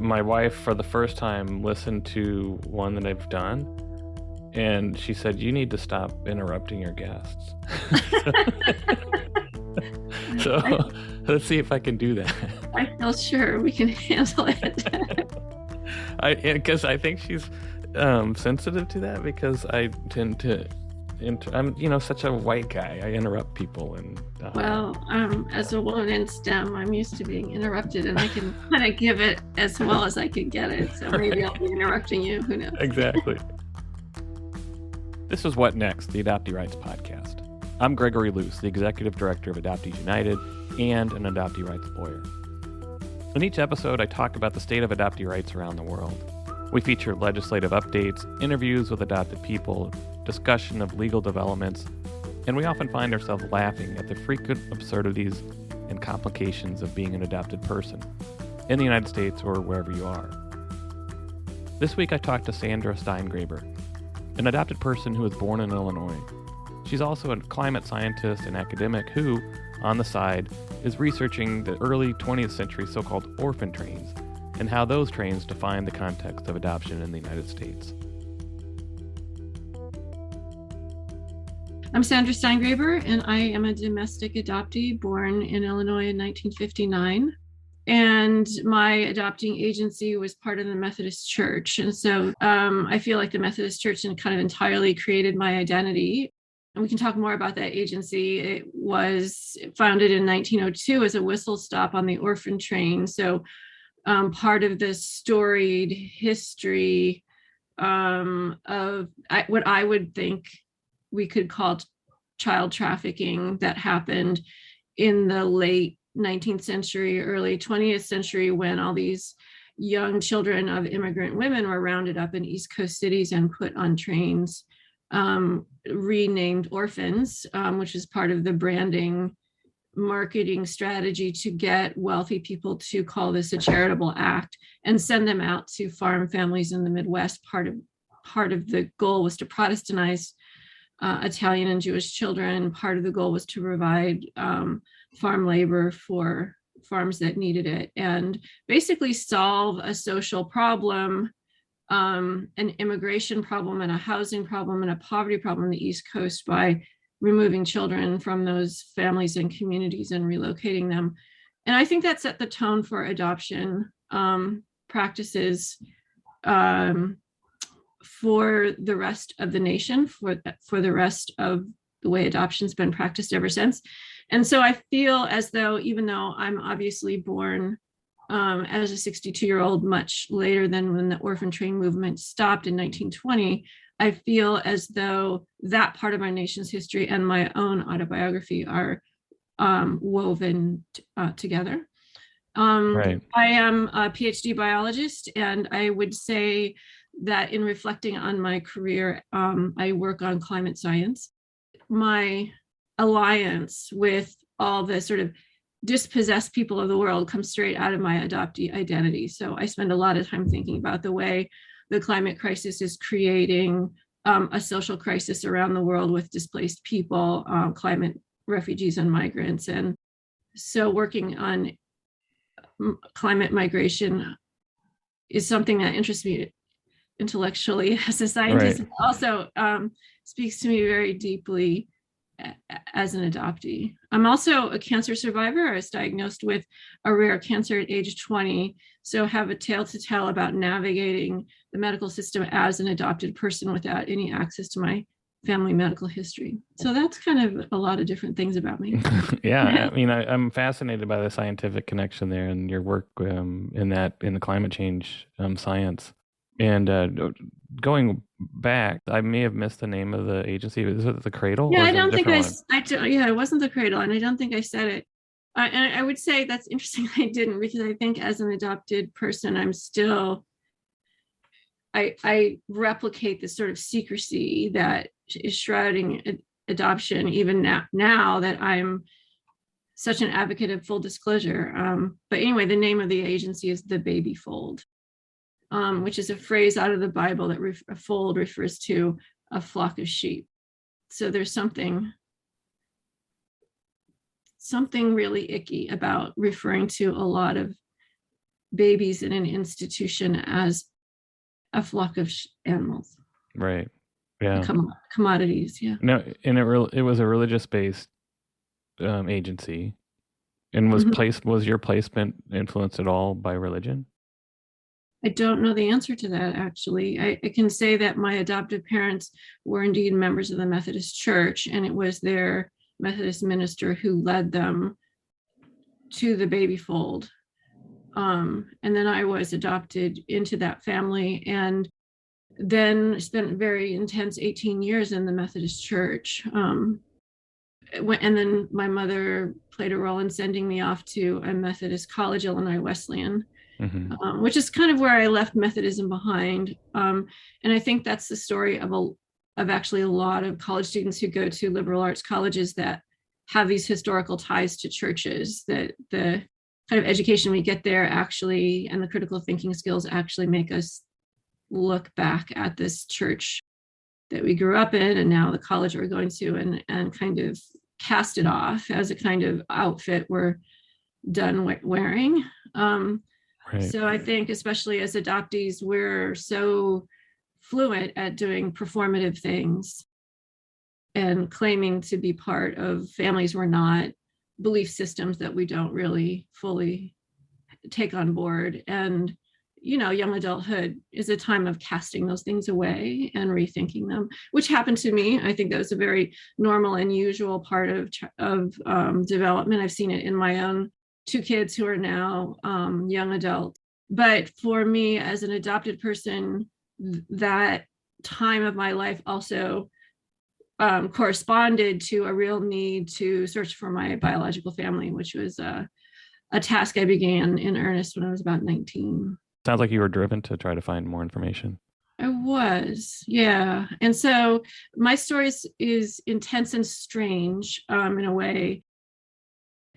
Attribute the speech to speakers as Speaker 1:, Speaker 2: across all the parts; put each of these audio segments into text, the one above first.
Speaker 1: My wife, for the first time, listened to one that I've done, and she said, "You need to stop interrupting your guests." So let's see if I can do that.
Speaker 2: I feel sure we can handle it.
Speaker 1: Because I think she's sensitive to that, because I tend to, I'm such a white guy. I interrupt people, and
Speaker 2: well, as a woman in STEM, I'm used to being interrupted, and I can kind of give it as well as I can get it. So maybe I'll be interrupting you. Who knows?
Speaker 1: Exactly. This is What Next, the Adoptee Rights Podcast. I'm Gregory Luce, the Executive Director of Adoptees United and an adoptee rights lawyer. In each episode, I talk about the state of adoptee rights around the world. We feature legislative updates, interviews with adopted people, discussion of legal developments, and we often find ourselves laughing at the frequent absurdities and complications of being an adopted person, in the United States or wherever you are. This week I talked to Sandra Steingraber, an adopted person who was born in Illinois. She's also a climate scientist and academic who, on the side, is researching the early 20th century so-called orphan trains and how those trains define the context of adoption in the United States.
Speaker 2: I'm Sandra Steingraber, and I am a domestic adoptee born in Illinois in 1959. And my adopting agency was part of the Methodist Church. And so I feel like the Methodist Church kind of entirely created my identity. And we can talk more about that agency. It was founded in 1902 as a whistle stop on the orphan train. So part of the storied history of what I would think we could call child trafficking that happened in the late 19th century, early 20th century, when all these young children of immigrant women were rounded up in East Coast cities and put on trains, renamed orphans, which is part of the branding marketing strategy to get wealthy people to call this a charitable act and send them out to farm families in the Midwest. Part of the goal was to Protestantize Italian and Jewish children. Part of the goal was to provide farm labor for farms that needed it, and basically solve a social problem, an immigration problem, and a housing problem, and a poverty problem on the East Coast by removing children from those families and communities and relocating them. And I think that set the tone for adoption practices for the rest of the nation, for the rest of the way adoption's been practiced ever since. And so I feel as though, even though I'm obviously born as a 62-year-old much later than when the orphan train movement stopped in 1920, I feel as though that part of our nation's history and my own autobiography are woven together.
Speaker 1: Right.
Speaker 2: I am a PhD biologist, and I would say that in reflecting on my career, I work on climate science. My alliance with all the sort of dispossessed people of the world comes straight out of my adoptee identity. So I spend a lot of time thinking about the way the climate crisis is creating a social crisis around the world with displaced people, climate refugees and migrants. And so working on climate migration is something that interests me intellectually as a scientist.
Speaker 1: Right.
Speaker 2: It also speaks to me very deeply as an adoptee. I'm also a cancer survivor. I was diagnosed with a rare cancer at age 20, so have a tale to tell about navigating the medical system as an adopted person without any access to my family medical history. So that's kind of a lot of different things about me.
Speaker 1: Yeah, I mean, I'm fascinated by the scientific connection there and your work in the climate change science. And going back, I may have missed the name of the agency. Is it the Cradle?
Speaker 2: Yeah, I don't think yeah, it wasn't the Cradle, and I don't think I said it. And I would say that's interesting. I didn't, because I think as an adopted person, I'm still, I replicate this sort of secrecy that is shrouding adoption, even now that I'm such an advocate of full disclosure. But anyway, the name of the agency is the Baby Fold, which is a phrase out of the Bible that a fold refers to a flock of sheep. So there's something something really icky about referring to a lot of babies in an institution as a flock of animals.
Speaker 1: Right. Yeah.
Speaker 2: Commodities. Yeah.
Speaker 1: No, and it was a religious based agency, and was your placement influenced at all by religion?
Speaker 2: I don't know the answer to that, actually. I can say that my adoptive parents were indeed members of the Methodist Church, and it was their Methodist minister who led them to the baby fold. And then I was adopted into that family, and then spent very intense 18 years in the Methodist Church. And then my mother played a role in sending me off to a Methodist college, Illinois Wesleyan, which is kind of where I left Methodism behind. And I think that's the story of actually a lot of college students who go to liberal arts colleges that have these historical ties to churches, that the kind of education we get there actually, and the critical thinking skills actually make us look back at this church that we grew up in and now the college we're going to, and kind of cast it off as a kind of outfit we're done wearing. Right. So I think especially as adoptees, we're so fluent at doing performative things and claiming to be part of families we're not, belief systems that we don't really fully take on board. And young adulthood is a time of casting those things away and rethinking them, which happened to me. I think that was a very normal and usual part of development. I've seen it in my own 2 kids who are now young adults. But for me, as an adopted person, that time of my life also corresponded to a real need to search for my biological family, which was a task I began in earnest when I was about 19.
Speaker 1: Sounds like you were driven to try to find more information.
Speaker 2: I was, yeah. And so my story is intense and strange in a way.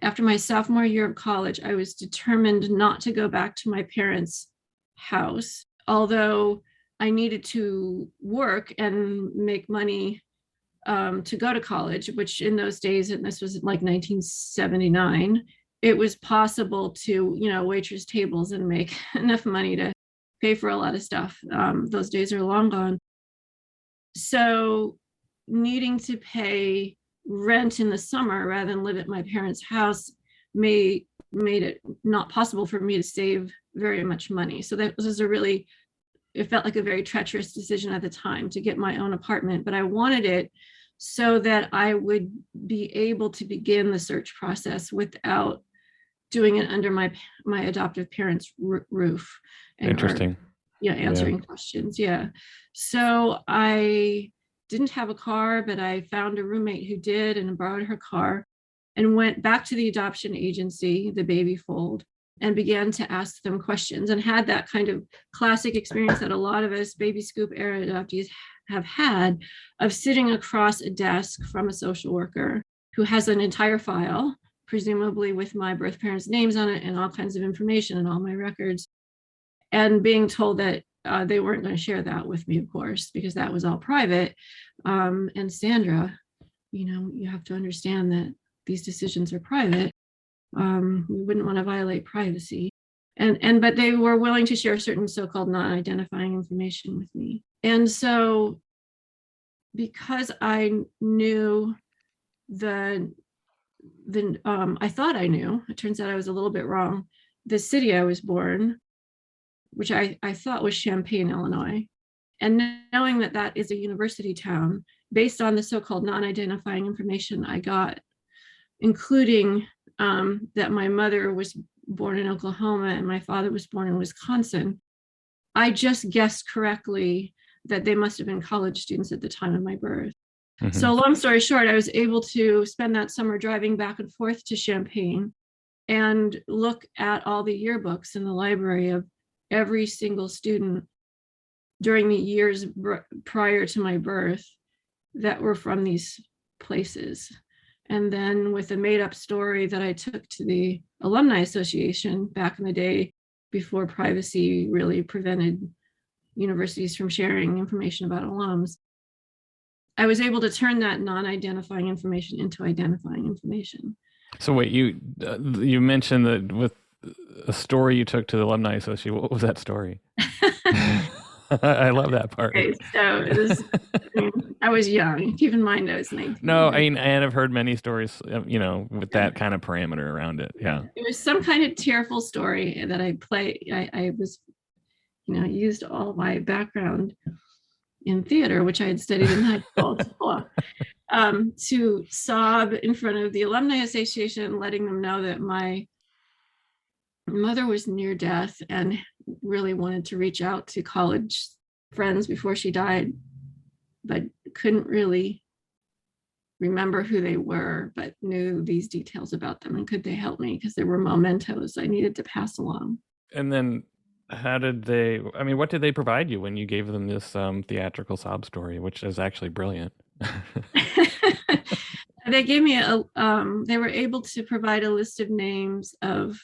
Speaker 2: After my sophomore year of college, I was determined not to go back to my parents' house, although I needed to work and make money to go to college, which in those days, and this was like 1979, it was possible to, waitress tables and make enough money to pay for a lot of stuff. Those days are long gone. So needing to pay rent in the summer rather than live at my parents' house made it not possible for me to save very much money. So that was it felt like a very treacherous decision at the time to get my own apartment, but I wanted it so that I would be able to begin the search process without doing it under my adoptive parents' roof.
Speaker 1: Interesting.
Speaker 2: Answering questions. Yeah. So I didn't have a car, but I found a roommate who did and borrowed her car and went back to the adoption agency, the baby fold, and began to ask them questions, and had that kind of classic experience that a lot of us baby scoop era adoptees have had of sitting across a desk from a social worker who has an entire file, presumably with my birth parents' names on it and all kinds of information and all my records, and being told that they weren't going to share that with me, of course, because that was all private. And Sandra, you have to understand that these decisions are private. We wouldn't want to violate privacy. But they were willing to share certain so-called non-identifying information with me. And so because I knew I thought I knew, it turns out I was a little bit wrong, the city I was born, which I thought was Champaign, Illinois. And knowing that is a university town, based on the so-called non-identifying information I got, including that my mother was born in Oklahoma and my father was born in Wisconsin, I just guessed correctly that they must have been college students at the time of my birth. Mm-hmm. So long story short, I was able to spend that summer driving back and forth to Champaign and look at all the yearbooks in the library of every single student during the years prior to my birth that were from these places. And then with a made-up story that I took to the Alumni Association back in the day, before privacy really prevented universities from sharing information about alums, I was able to turn that non-identifying information into identifying information.
Speaker 1: So wait, you mentioned that with a story you took to the Alumni Association. What was that story? I love that part.
Speaker 2: Okay, so I was young. Keep in mind, I was 19.
Speaker 1: No, I
Speaker 2: Right?
Speaker 1: mean, and I've heard many stories, with
Speaker 2: Yeah.
Speaker 1: that kind of parameter around it. Yeah.
Speaker 2: It was some kind of tearful story that I played. I was, used all my background in theater, which I had studied in high school, to sob in front of the Alumni Association, letting them know that my mother was near death and really wanted to reach out to college friends before she died, but couldn't really remember who they were, but knew these details about them. And could they help me? Because there were mementos I needed to pass along.
Speaker 1: And then what did they provide you when you gave them this theatrical sob story, which is actually brilliant?
Speaker 2: They gave me they were able to provide a list of names of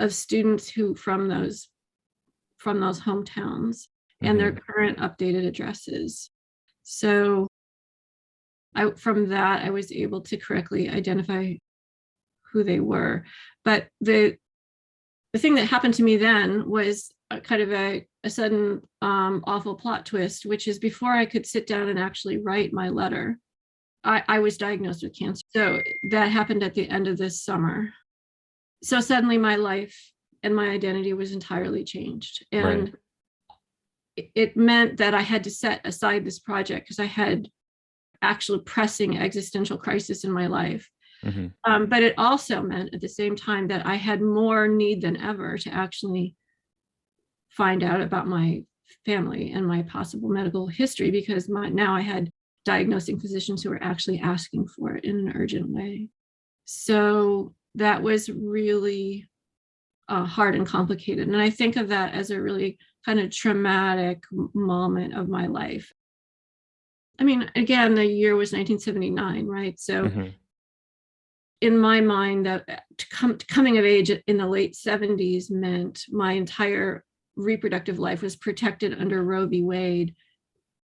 Speaker 2: students who from those hometowns and their current updated addresses. So from that, I was able to correctly identify who they were. But the thing that happened to me then was kind of a sudden awful plot twist, which is before I could sit down and actually write my letter, I was diagnosed with cancer. So that happened at the end of this summer. So suddenly my life and my identity was entirely changed. And it meant that I had to set aside this project because I had actual pressing existential crisis in my life. But it also meant at the same time that I had more need than ever to actually find out about my family and my possible medical history, because now I had diagnosing physicians who were actually asking for it in an urgent way. So that was really hard and complicated. And I think of that as a really kind of traumatic moment of my life. I mean, again, the year was 1979, right? So in my mind, that coming of age in the late 70s meant my entire reproductive life was protected under Roe v. Wade.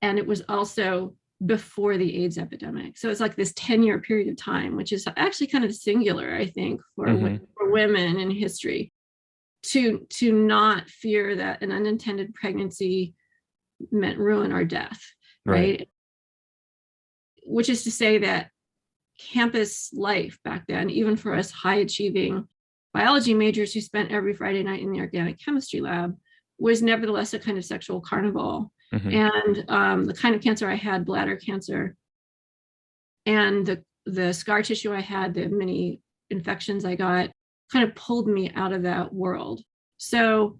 Speaker 2: And it was also before the AIDS epidemic. So it's like this 10-year period of time, which is actually kind of singular, I think, for women in history, to not fear that an unintended pregnancy meant ruin or death, right? Which is to say that campus life back then, even for us high achieving biology majors who spent every Friday night in the organic chemistry lab, was nevertheless a kind of sexual carnival. And the kind of cancer I had, bladder cancer, and the scar tissue I had, the many infections I got, kind of pulled me out of that world. So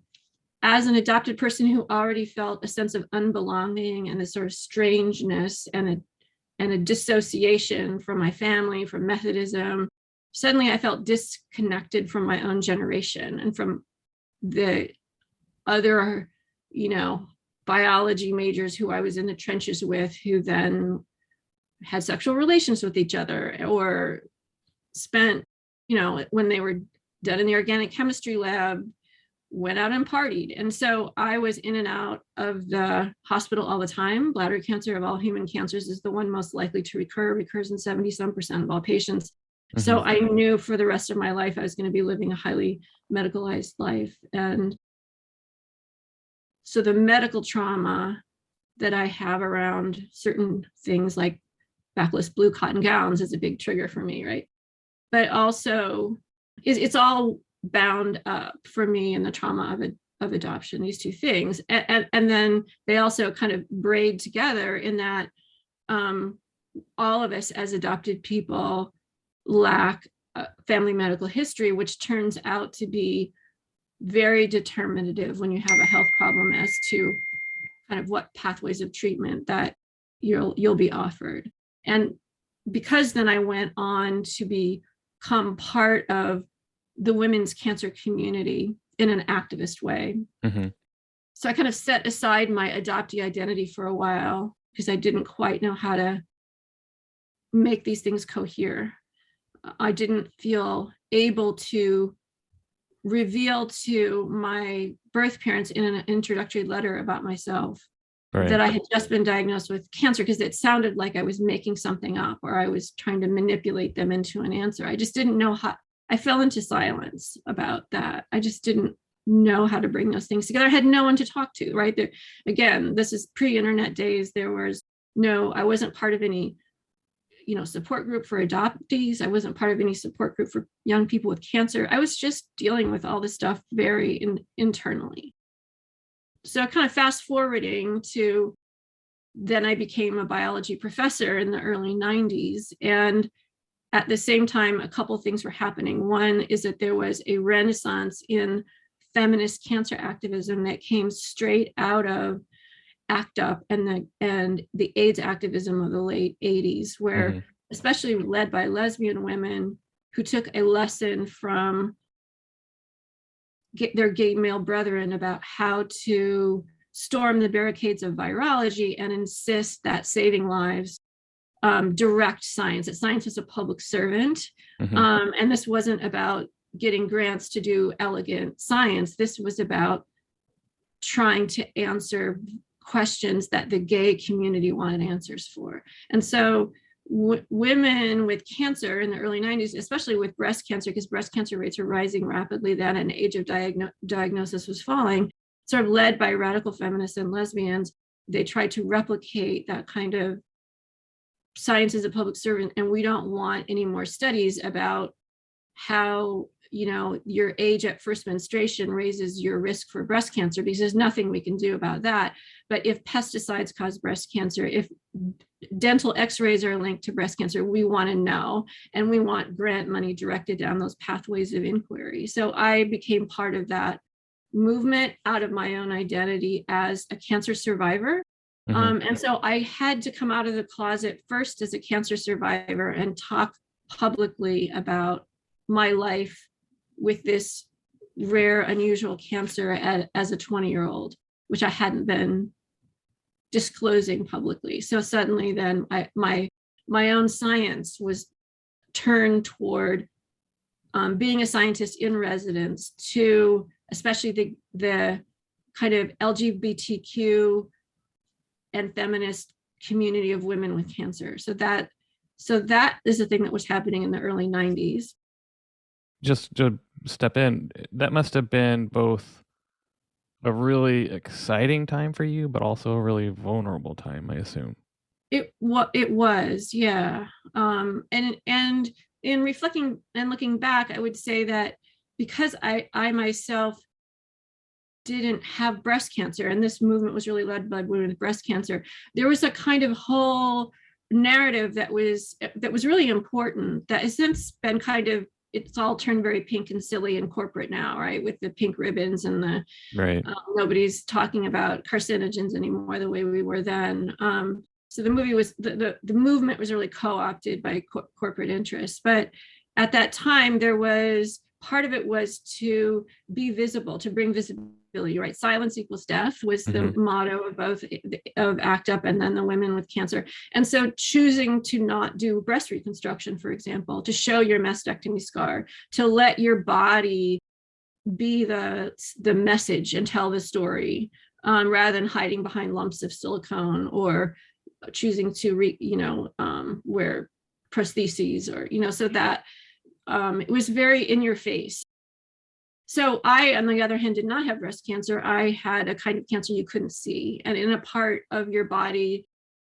Speaker 2: as an adopted person who already felt a sense of unbelonging and this sort of strangeness and a dissociation from my family, from Methodism, suddenly I felt disconnected from my own generation and from the other, biology majors who I was in the trenches with, who then had sexual relations with each other or spent, when they were done in the organic chemistry lab, went out and partied. And so I was in and out of the hospital all the time. Bladder cancer, of all human cancers, is the one most likely to recurs in 70% of all patients. So I knew for the rest of my life I was going to be living a highly medicalized life. And so the medical trauma that I have around certain things like backless blue cotton gowns is a big trigger for me, right? But also it's all bound up for me in the trauma of adoption, these two things. And then they also kind of braid together in that all of us as adopted people lack family medical history, which turns out to be very determinative when you have a health problem as to kind of what pathways of treatment that you'll be offered. And because then I went on to become part of the women's cancer community in an activist way. So I kind of set aside my adoptee identity for a while because I didn't quite know how to make these things cohere. I didn't feel able to reveal to my birth parents in an introductory letter about myself that I had just been diagnosed with cancer, because it sounded like I was making something up or I was trying to manipulate them into an answer. I just didn't know I fell into silence about that. I just didn't know how to bring those things together. I had no one to talk to, right? There, again, this is pre-internet days. There was I wasn't part of any, support group for adoptees. I wasn't part of any support group for young people with cancer. I was just dealing with all this stuff very internally. So kind of fast forwarding to then I became a biology professor in the early 90s. And at the same time, a couple of things were happening. One is that there was a renaissance in feminist cancer activism that came straight out of ACT UP and the AIDS activism of the late 80s, where especially led by lesbian women who took a lesson from their gay male brethren about how to storm the barricades of virology and insist that saving lives direct science, that science is a public servant. And this wasn't about getting grants to do elegant science. This was about trying to answer questions that the gay community wanted answers for. And so women with cancer in the early 90s, especially with breast cancer, because breast cancer rates are rising rapidly then and age of diagnosis was falling, sort of led by radical feminists and lesbians, they tried to replicate that kind of science as a public servant. And we don't want any more studies about how your age at first menstruation raises your risk for breast cancer, because there's nothing we can do about that. But if pesticides cause breast cancer, if dental x-rays are linked to breast cancer, we want to know, and we want grant money directed down those pathways of inquiry. So I became part of that movement out of my own identity as a cancer survivor. And so I had to come out of the closet first as a cancer survivor and talk publicly about my life with this rare, unusual cancer as a 20-year-old, which I hadn't been disclosing publicly. So suddenly then my own science was turned toward being a scientist in residence to especially the kind of LGBTQ and feminist community of women with cancer. So that is the thing that was happening in the early 90s.
Speaker 1: Just to step in, that must have been both a really exciting time for you, but also a really vulnerable time, I assume.
Speaker 2: It was, yeah. And in reflecting and looking back, I would say that because I myself didn't have breast cancer, and this movement was really led by women with breast cancer, there was a kind of whole narrative that was really important that has since been kind of, it's all turned very pink and silly and corporate now, right? With the pink ribbons and the
Speaker 1: right.
Speaker 2: Nobody's talking about carcinogens anymore the way we were then. So the movement was really co-opted by corporate interests. But at that time, there was part of it was to be visible, to bring visibility, right? Silence equals death was the motto of both of ACT UP and then the women with cancer. And so choosing to not do breast reconstruction, for example, to show your mastectomy scar, to let your body be the message and tell the story, rather than hiding behind lumps of silicone or choosing to wear prostheses or, so that it was very in your face. So I, on the other hand, did not have breast cancer. I had a kind of cancer you couldn't see. And in a part of your body,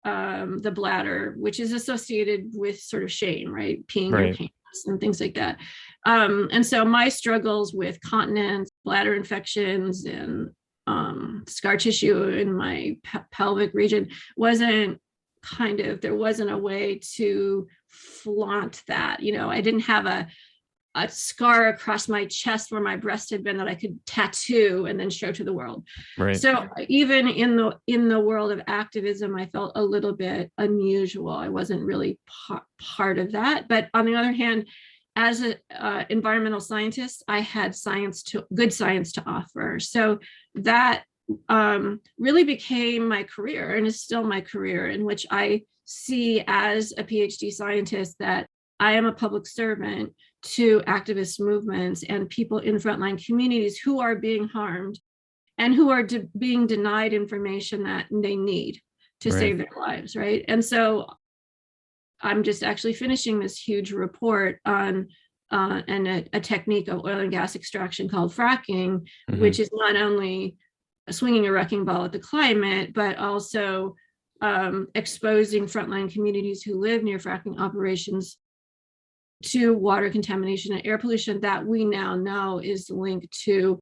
Speaker 2: the bladder, which is associated with sort of shame, right? Peeing your pants and things like that. And so my struggles with continence, bladder infections, and scar tissue in my pelvic region there wasn't a way to flaunt that. I didn't have a scar across my chest where my breast had been that I could tattoo and then show to the world.
Speaker 1: Right.
Speaker 2: So even in the world of activism, I felt a little bit unusual. I wasn't really part of that. But on the other hand, as an environmental scientist, I had good science to offer. So that really became my career and is still my career, in which I see as a PhD scientist that I am a public servant to activist movements and people in frontline communities who are being harmed and who are being denied information that they need to save their lives, right? And so I'm just actually finishing this huge report on and a technique of oil and gas extraction called fracking, which is not only swinging a wrecking ball at the climate, but also exposing frontline communities who live near fracking operations to water contamination and air pollution that we now know is linked to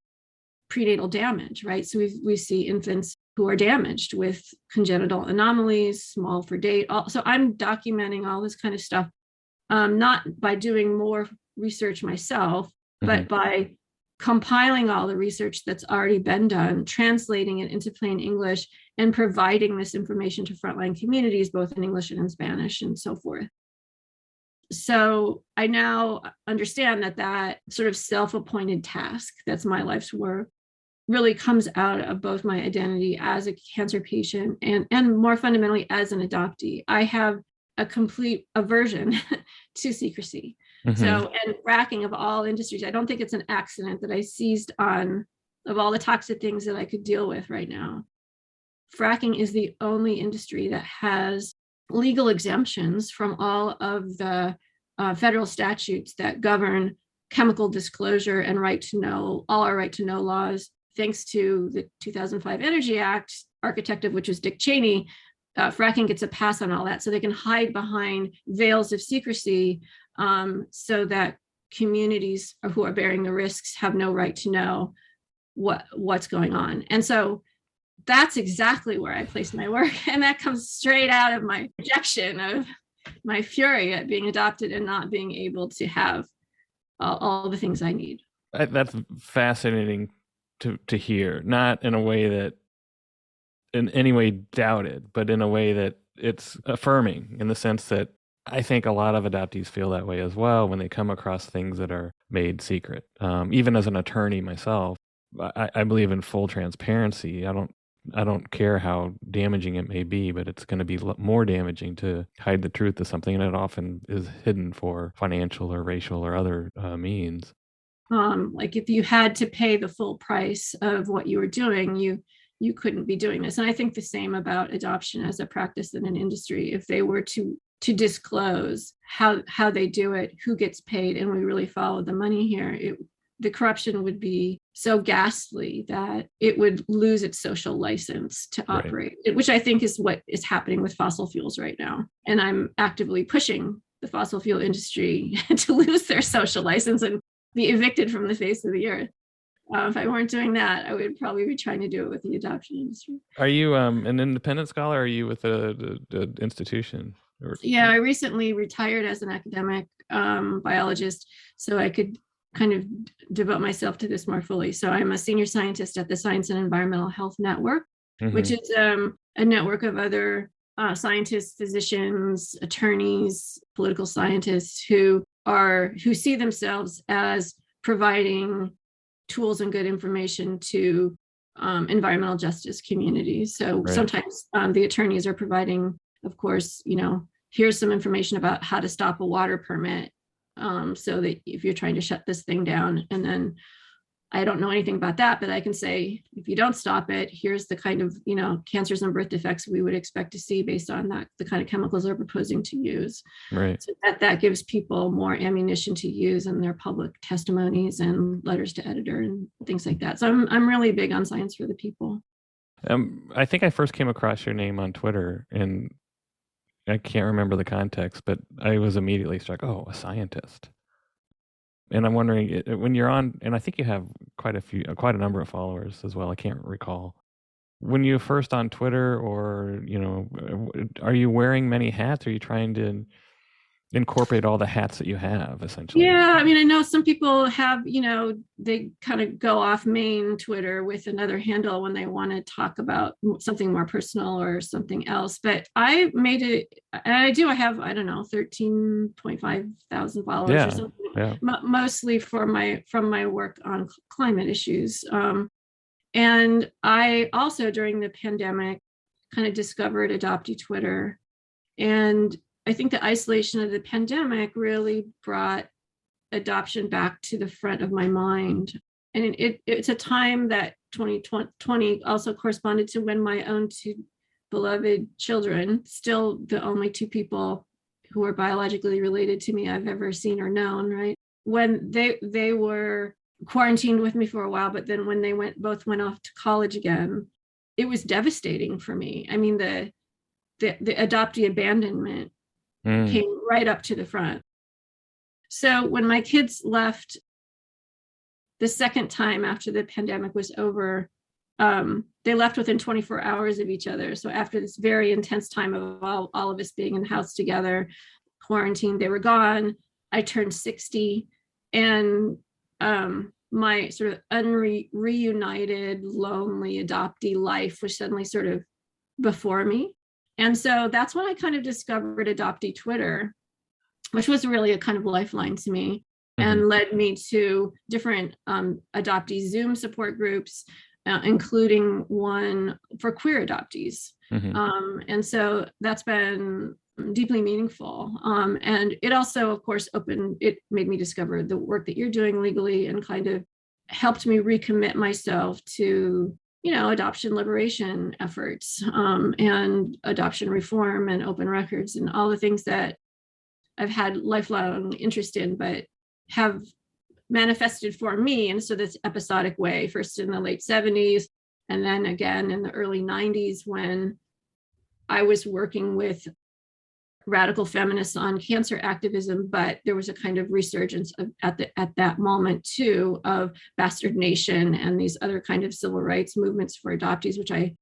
Speaker 2: prenatal damage, right? So we see infants who are damaged with congenital anomalies, small for date. So I'm documenting all this kind of stuff, not by doing more research myself, but by compiling all the research that's already been done, translating it into plain English, and providing this information to frontline communities, both in English and in Spanish and so forth. So I now understand that sort of self-appointed task, that's my life's work, really comes out of both my identity as a cancer patient and more fundamentally as an adoptee. I have a complete aversion to secrecy. So, and fracking of all industries, I don't think it's an accident that I seized on, of all the toxic things that I could deal with right now. Fracking is the only industry that has legal exemptions from all of the federal statutes that govern chemical disclosure and right to know, all our right to know laws, thanks to the 2005 Energy Act, architect of which was Dick Cheney. Fracking gets a pass on all that, so they can hide behind veils of secrecy, so that communities who are bearing the risks have no right to know what's going on. And so that's exactly where I place my work, and that comes straight out of my rejection of my fury at being adopted and not being able to have all the things I need.
Speaker 1: That's fascinating to hear, not in a way that in any way doubted, but in a way that it's affirming, in the sense that I think a lot of adoptees feel that way as well when they come across things that are made secret. Even as an attorney myself, I believe in full transparency. I don't care how damaging it may be, but it's going to be more damaging to hide the truth of something, and it often is hidden for financial or racial or other means.
Speaker 2: Like if you had to pay the full price of what you were doing, you couldn't be doing this. And I think the same about adoption as a practice in an industry. If they were to disclose how they do it, who gets paid, and we really follow the money here, the corruption would be so ghastly that it would lose its social license to operate, which I think is what is happening with fossil fuels right now. And I'm actively pushing the fossil fuel industry to lose their social license and be evicted from the face of the earth. If I weren't doing that, I would probably be trying to do it with the adoption industry.
Speaker 1: Are you an independent scholar, or are you with the institution?
Speaker 2: Yeah, I recently retired as an academic biologist, so I could kind of devote myself to this more fully. So I'm a senior scientist at the Science and Environmental Health Network, which is a network of other scientists, physicians, attorneys, political scientists who see themselves as providing tools and good information to environmental justice communities. So sometimes the attorneys are providing, of course, here's some information about how to stop a water permit, so that if you're trying to shut this thing down, and then I don't know anything about that, but I can say, if you don't stop it, here's the kind of, cancers and birth defects we would expect to see based on that, the kind of chemicals they're proposing to use.
Speaker 1: Right.
Speaker 2: So that gives people more ammunition to use in their public testimonies and letters to editor and things like that. So I'm really big on science for the people.
Speaker 1: I think I first came across your name on Twitter, and I can't remember the context, but I was immediately struck, a scientist. And I'm wondering, when you're on, and I think you have quite a number of followers as well, I can't recall. When you're first on Twitter, or, are you wearing many hats? Are you trying to incorporate all the hats that you have, essentially? Yeah,
Speaker 2: I mean, I know some people have, they kind of go off main Twitter with another handle when they want to talk about something more personal or something else. But I made it, and I have, 13.5 thousand followers or something, mostly from my work on climate issues. And I also, during the pandemic, kind of discovered adoptee Twitter. And I think the isolation of the pandemic really brought adoption back to the front of my mind. And it's a time that 2020 also corresponded to when my own two beloved children, still the only two people who are biologically related to me I've ever seen or known, right? when they were quarantined with me for a while, but then when they both went off to college again, it was devastating for me. I mean, the adoptee abandonment came right up to the front. So when my kids left the second time after the pandemic was over, they left within 24 hours of each other. So after this very intense time of all of us being in the house together, quarantine, they were gone. I turned 60, and my sort of reunited, lonely adoptee life was suddenly sort of before me. And so that's when I kind of discovered adoptee Twitter, which was really a kind of lifeline to me, and led me to different adoptee Zoom support groups, including one for queer adoptees. And so that's been deeply meaningful. And it also, of course, it made me discover the work that you're doing legally, and kind of helped me recommit myself to, adoption liberation efforts, and adoption reform and open records and all the things that I've had lifelong interest in, but have manifested for me in sort of this episodic way, first in the late 70s, and then again in the early 90s when I was working with radical feminists on cancer activism, but there was a kind of resurgence at that moment too of Bastard Nation and these other kind of civil rights movements for adoptees, which I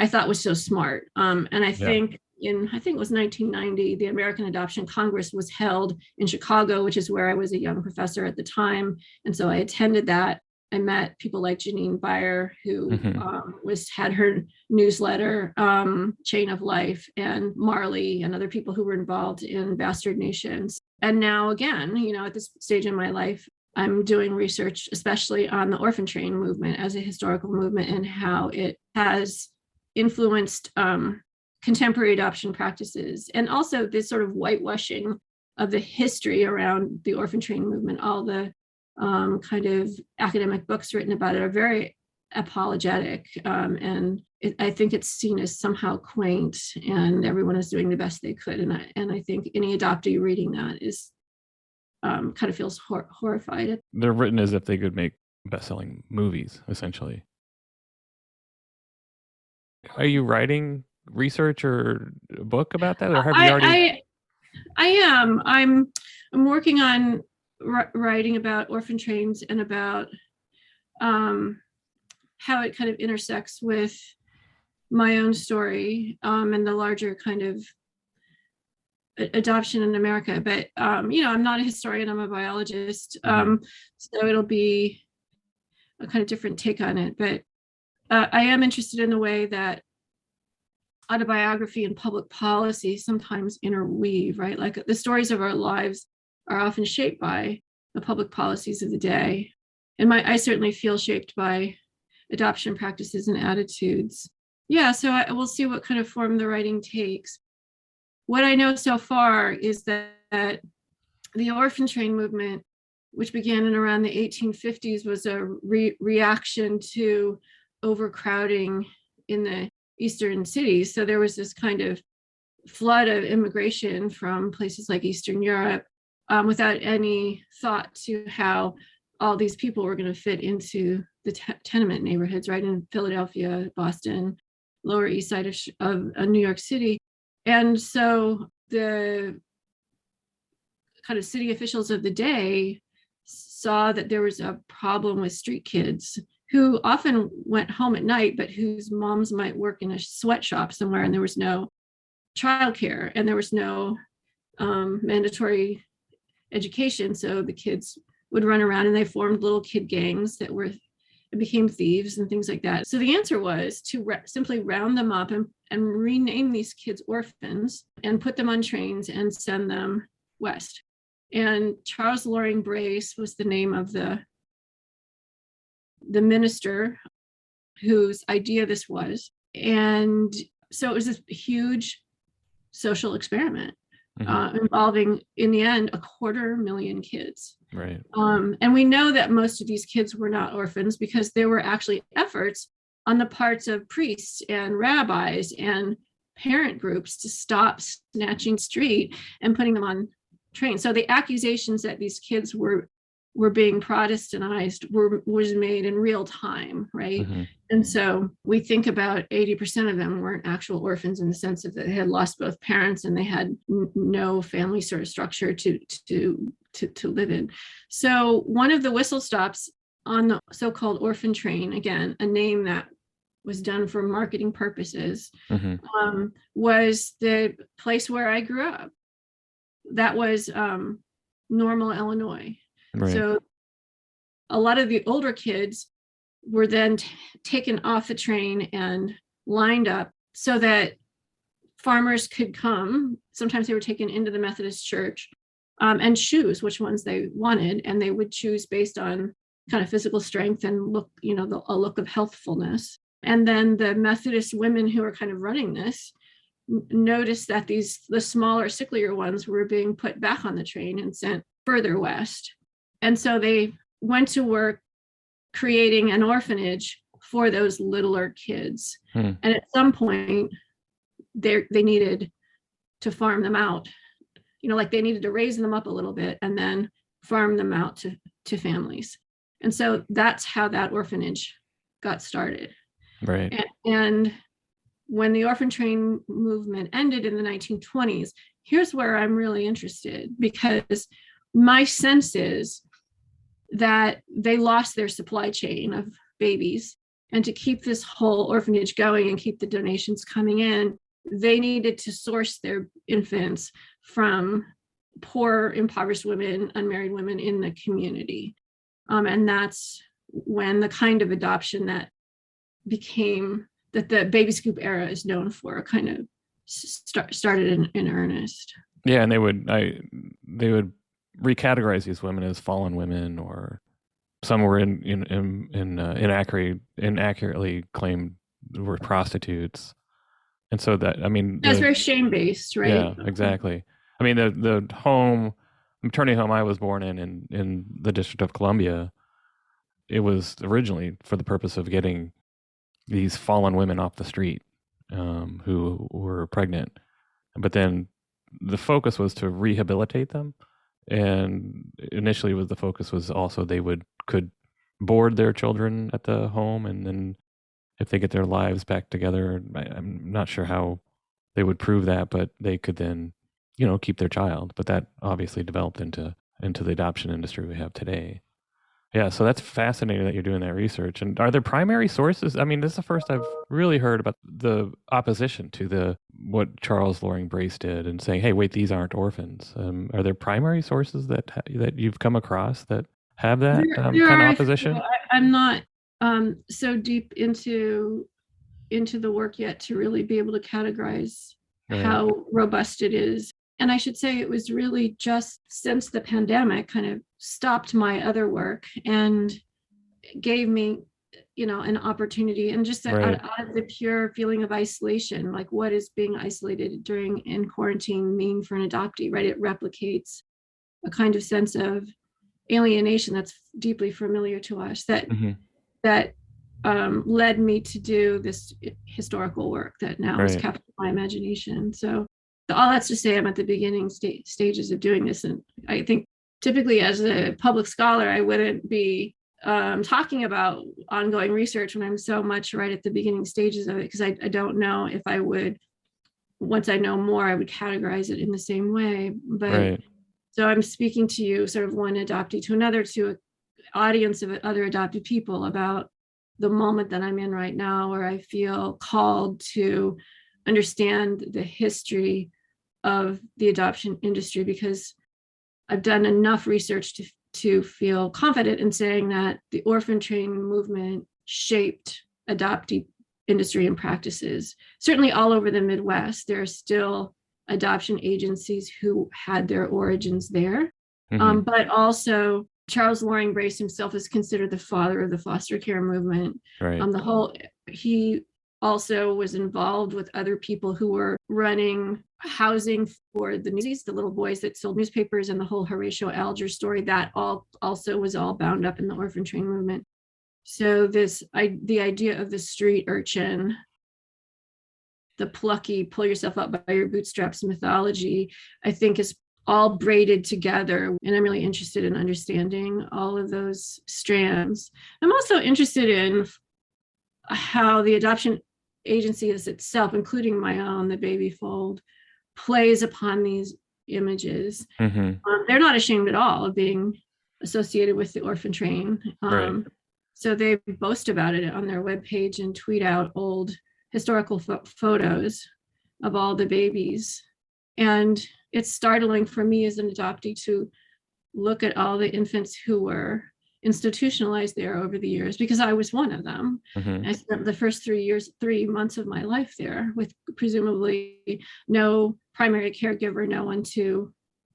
Speaker 2: thought was so smart. And I think it was 1990, the American Adoption Congress was held in Chicago, which is where I was a young professor at the time. And so I attended that. I met people like Janine Beyer, who had her newsletter, Chain of Life, and Marley and other people who were involved in Bastard Nations. And now again, at this stage in my life, I'm doing research, especially on the orphan train movement as a historical movement and how it has influenced contemporary adoption practices, and also this sort of whitewashing of the history around the orphan train movement. All the kind of academic books written about it are very apologetic, and I think it's seen as somehow quaint, and everyone is doing the best they could. And I think any adoptee reading that is kind of feels horrified.
Speaker 1: They're written as if they could make best-selling movies, essentially. Are you writing research or a book about that, or have you already?
Speaker 2: I am. I'm working on writing about orphan trains and about how it kind of intersects with my own story and the larger kind of adoption in America. But I'm not a historian, I'm a biologist. So it'll be a kind of different take on it. But I am interested in the way that autobiography and public policy sometimes interweave, right? Like the stories of our lives are often shaped by the public policies of the day. And I certainly feel shaped by adoption practices and attitudes. Yeah, so we'll see what kind of form the writing takes. What I know so far is that the orphan train movement, which began in around the 1850s, was a reaction to overcrowding in the Eastern cities. So there was this kind of flood of immigration from places like Eastern Europe without any thought to how all these people were going to fit into the tenement neighborhoods, right, in Philadelphia, Boston, Lower East Side of New York City. And so the kind of city officials of the day saw that there was a problem with street kids who often went home at night, but whose moms might work in a sweatshop somewhere, and there was no childcare and there was no mandatory education. So the kids would run around, and they formed little kid gangs that became thieves and things like that. So the answer was to simply round them up and rename these kids orphans and put them on trains and send them west. And Charles Loring Brace was the name of the minister whose idea this was. And so it was this huge social experiment involving, in the end, 250,000 kids.
Speaker 1: Right.
Speaker 2: And we know that most of these kids were not orphans because there were actually efforts on the parts of priests and rabbis and parent groups to stop snatching street and putting them on trains. So the accusations that these kids were were being Protestantized was made in real time, right?
Speaker 1: Mm-hmm.
Speaker 2: And so we think about 80% of them weren't actual orphans in the sense of that they had lost both parents and they had no family sort of structure to live in. So one of the whistle stops on the so-called orphan train, again, a name that was done for marketing purposes,
Speaker 1: Mm-hmm.
Speaker 2: was the place where I grew up. That was Normal, Illinois.
Speaker 1: Right.
Speaker 2: So a lot of the older kids were then taken off the train and lined up so that farmers could come. Sometimes they were taken into the Methodist church and choose which ones they wanted. And they would choose based on kind of physical strength and look, a look of healthfulness. And then the Methodist women who were kind of running this noticed that the smaller, sicklier ones were being put back on the train and sent further west. And so they went to work creating an orphanage for those littler kids. And at some point, they needed to farm them out. Like they needed to raise them up a little bit and then farm them out to families. And so that's how that orphanage got started.
Speaker 1: Right.
Speaker 2: And when the orphan train movement ended in the 1920s, here's where I'm really interested, because my sense is that they lost their supply chain of babies. And to keep this whole orphanage going and keep the donations coming in, they needed to source their infants from poor, impoverished women, unmarried women in the community. And that's when the kind of adoption that the baby scoop era is known for kind of started in earnest.
Speaker 1: Yeah, and they would recategorize these women as fallen women, or some were inaccurately claimed were prostitutes. And so that's
Speaker 2: very shame-based, right?
Speaker 1: Yeah, exactly. I mean, the maternity home I was born in the District of Columbia, it was originally for the purpose of getting these fallen women off the street who were pregnant. But then the focus was to rehabilitate them. And initially the focus was also they could board their children at the home, and then if they get their lives back together, I'm not sure how they would prove that, but they could then, keep their child. But that obviously developed into the adoption industry we have today. Yeah, so that's fascinating that you're doing that research. And are there primary sources? I mean, this is the first I've really heard about the opposition to what Charles Loring Brace did and saying, "Hey, wait, these aren't orphans." Are there primary sources that you've come across that have that kind of opposition?
Speaker 2: I'm not so deep into the work yet to really be able to categorize how robust it is. And I should say it was really just since the pandemic kind of stopped my other work and gave me, an opportunity, and just out of the pure feeling of isolation, like what is being isolated in quarantine mean for an adoptee, right? It replicates a kind of sense of alienation that's deeply familiar to us that led me to do this historical work that now has captured my imagination. So all that's to say, I'm at the beginning stages of doing this. And I think typically as a public scholar, I wouldn't be talking about ongoing research when I'm so much right at the beginning stages of it, because I don't know if I would, once I know more, I would categorize it in the same way. But so I'm speaking to you, sort of one adoptee to another, to an audience of other adopted people, about the moment that I'm in right now, where I feel called to understand the history of the adoption industry, because I've done enough research to feel confident in saying that the orphan train movement shaped adoptee industry and practices. Certainly all over the Midwest, there are still adoption agencies who had their origins there. But also Charles Loring Brace himself is considered the father of the foster care movement. He also was involved with other people who were running housing for the newsies, the little boys that sold newspapers, and the whole Horatio Alger story, that also was all bound up in the orphan train movement. So the idea of the street urchin, the plucky, pull yourself up by your bootstraps mythology, I think is all braided together. And I'm really interested in understanding all of those strands. I'm also interested in how the adoption agency is itself, including my own, the Baby Fold, plays upon these images.
Speaker 1: Mm-hmm.
Speaker 2: They're not ashamed at all of being associated with the orphan train.
Speaker 1: Right.
Speaker 2: So they boast about it on their webpage and tweet out old historical photos of all the babies. And it's startling for me as an adoptee to look at all the infants who were institutionalized there over the years, because I was one of them.
Speaker 1: Mm-hmm.
Speaker 2: I spent the first 3 months of my life there with presumably no primary caregiver, no one to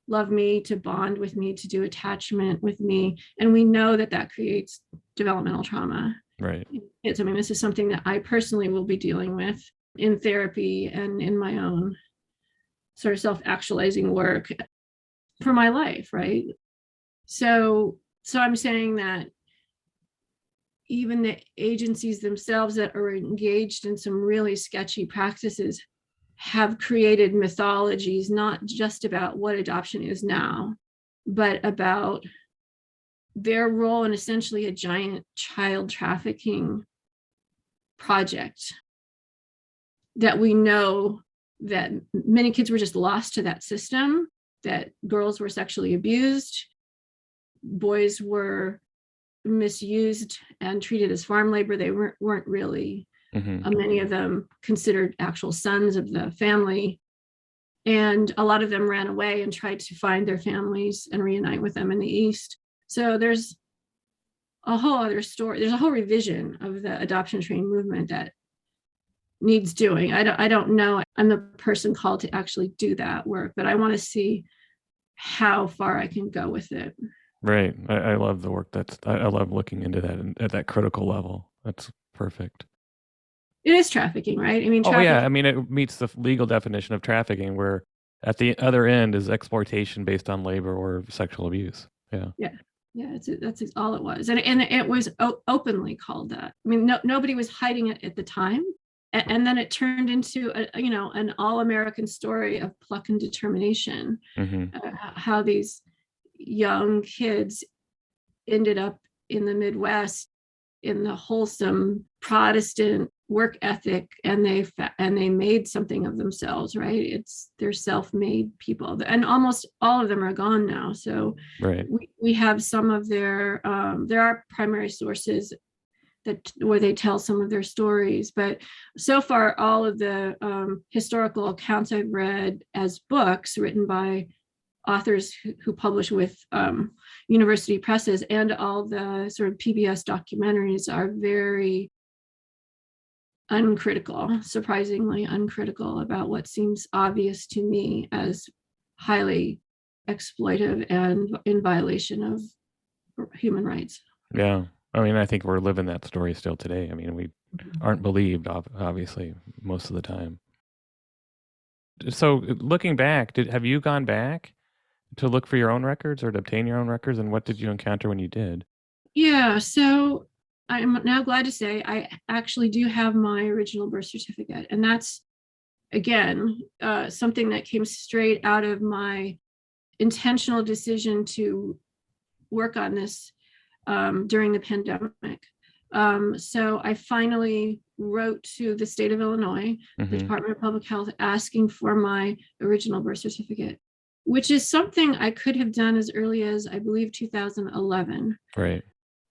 Speaker 2: love me, to bond with me, to do attachment with me. And we know that that creates developmental trauma.
Speaker 1: Right.
Speaker 2: I mean, this is something that I personally will be dealing with in therapy and in my own sort of self-actualizing work for my life, right? So I'm saying that even the agencies themselves that are engaged in some really sketchy practices have created mythologies, not just about what adoption is now, but about their role in essentially a giant child trafficking project that we know that many kids were just lost to that system, that girls were sexually abused, boys were misused and treated as farm labor. They weren't really, many of them considered actual sons of the family. And a lot of them ran away and tried to find their families and reunite with them in the East. So there's a whole other story. There's a whole revision of the adoption train movement that needs doing. I don't know. I'm the person called to actually do that work, but I want to see how far I can go with it.
Speaker 1: Right. I love the work. I love looking into that and at that critical level. That's perfect.
Speaker 2: It is trafficking, right? I mean,
Speaker 1: oh yeah, I mean it meets the legal definition of trafficking, where at the other end is exploitation based on labor or sexual abuse. Yeah.
Speaker 2: That's all it was, and it was openly called that. I mean, nobody was hiding it at the time, and then it turned into an all-American story of pluck and determination. How these young kids ended up in the Midwest in the wholesome Protestant work ethic, and they made something of themselves, right? They're self-made people, and almost all of them are gone now. So
Speaker 1: right.
Speaker 2: we have some of there are primary sources where they tell some of their stories, but so far all of the historical accounts I've read as books written by authors who publish with university presses, and all the sort of PBS documentaries are very uncritical, surprisingly uncritical about what seems obvious to me as highly exploitive and in violation of human rights.
Speaker 1: Yeah. I mean, I think we're living that story still today. I mean, we aren't believed, obviously, most of the time. So looking back, have you gone back to look for your own records or to obtain your own records? And what did you encounter when you did?
Speaker 2: Yeah, so I'm now glad to say I actually do have my original birth certificate. And that's, again, something that came straight out of my intentional decision to work on this during the pandemic. So I finally wrote to the state of Illinois, the Department of Public Health, asking for my original birth certificate, which is something I could have done as early as, I believe, 2011.
Speaker 1: Right.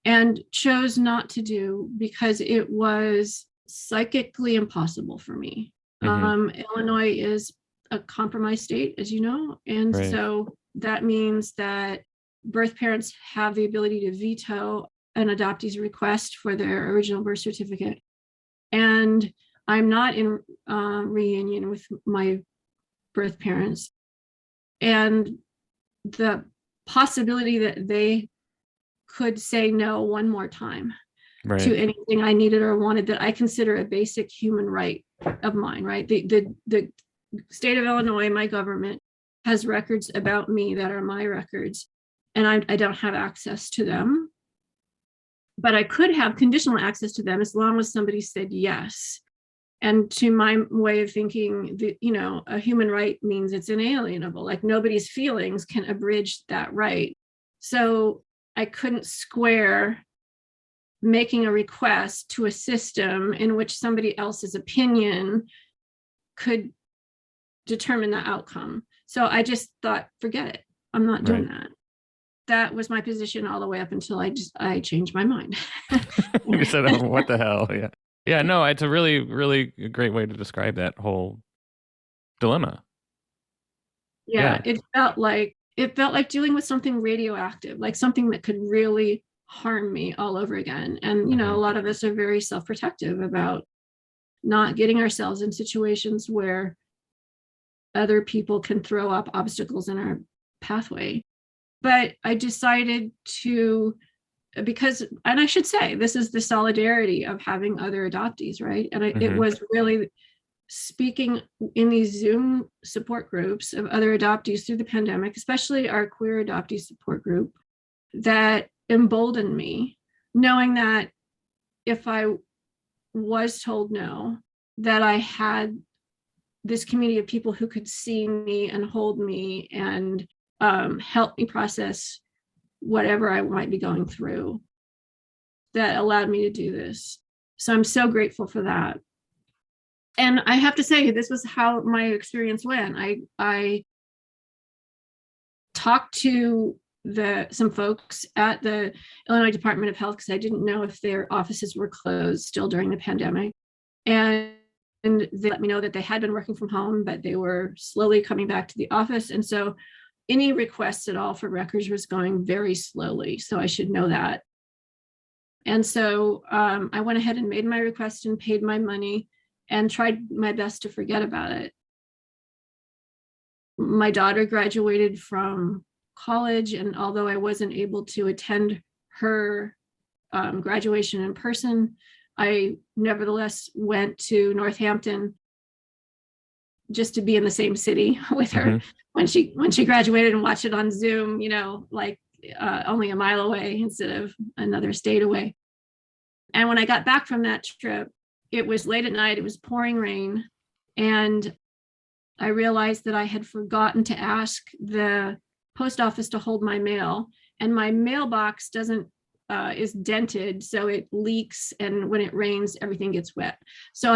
Speaker 2: And chose not to do because it was psychically impossible for me. Illinois is a compromised state, as you know, and so that means that birth parents have the ability to veto an adoptee's request for their original birth certificate. And I'm not in reunion with my birth parents. And the possibility that they could say no one more time to anything I needed or wanted that I consider a basic human right of mine, right? The state of Illinois, my government, has records about me that are my records, and I don't have access to them. But I could have conditional access to them as long as somebody said yes. And to my way of thinking, a human right means it's inalienable. Like nobody's feelings can abridge that right. So I couldn't square making a request to a system in which somebody else's opinion could determine the outcome. So I just thought, forget it. I'm not doing that. That was my position all the way up until I changed my mind.
Speaker 1: You said, oh, what the hell? Yeah. Yeah, no, it's a really, really great way to describe that whole dilemma.
Speaker 2: Yeah. It felt like dealing with something radioactive, like something that could really harm me all over again. And, a lot of us are very self-protective about not getting ourselves in situations where other people can throw up obstacles in our pathway. But I decided and I should say, this is the solidarity of having other adoptees, right? And it was really speaking in these Zoom support groups of other adoptees through the pandemic, especially our queer adoptee support group, that emboldened me, knowing that if I was told no, that I had this community of people who could see me and hold me and help me process whatever I might be going through, that allowed me to do this. So I'm so grateful for that. And I have to say, this was how my experience went. I talked to some folks at the Illinois Department of Health because I didn't know if their offices were closed still during the pandemic. And they let me know that they had been working from home, but they were slowly coming back to the office. And so any requests at all for records was going very slowly. So I should know that. And so I went ahead and made my request and paid my money and tried my best to forget about it. My daughter graduated from college, and although I wasn't able to attend her graduation in person, I nevertheless went to Northampton just to be in the same city with her when she graduated, and watch it on Zoom, only a mile away instead of another state away. And when I got back from that trip, it was late at night, it was pouring rain, and I realized that I had forgotten to ask the post office to hold my mail, and my mailbox is dented, so it leaks, and when it rains, everything gets wet. So